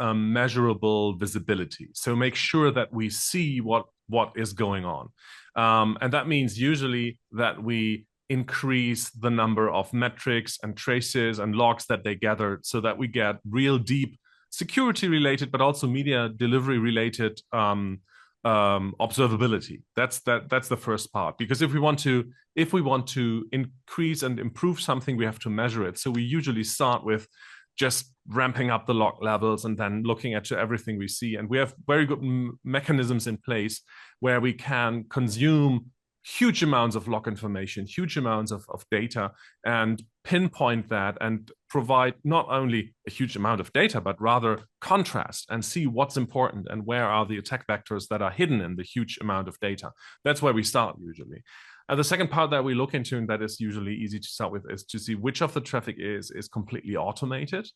measurable visibility. So make sure that we see what is going on. And that means usually that we increase the number of metrics and traces and logs that they gather so that we get real deep security related, but also media delivery related observability. That's the first part. Because if we want to increase and improve something, we have to measure it. So we usually start with just ramping up the log levels and then looking at everything we see. And we have very good mechanisms in place where we can consume huge amounts of log information, huge amounts of data, and pinpoint that and provide not only a huge amount of data, but rather contrast and see what's important and where are the attack vectors that are hidden in the huge amount of data. That's where we start usually. And the second part that we look into, and that is usually easy to start with, is to see which of the traffic is completely automated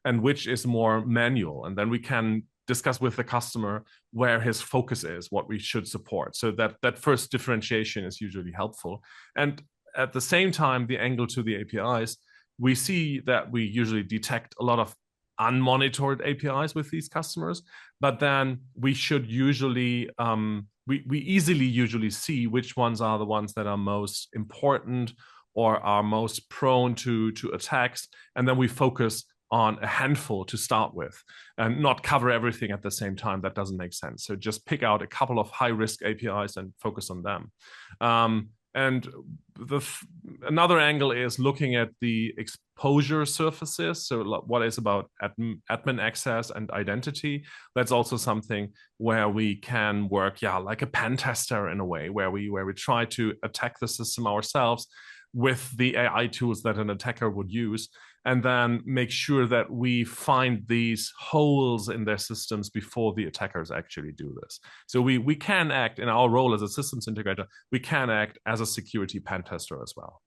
and which is more manual. And then we can discuss with the customer where his focus is, what we should support. So that first differentiation is usually helpful. And at the same time, the angle to the APIs, we see that we usually detect a lot of unmonitored APIs with these customers, but then we should usually we easily usually see which ones are the ones that are most important or are most prone to attacks, and then we focus on a handful to start with and not cover everything at the same time. That doesn't make sense. So just pick out a couple of high-risk APIs and focus on them. And another angle is looking at the exposure surfaces. So what is about admin access and identity. That's also something where we can work, like a pen tester in a way, where we try to attack the system ourselves with the AI tools that an attacker would use, and then make sure that we find these holes in their systems before the attackers actually do this. So we can act in our role as a systems integrator, we can act as a security pen tester as well.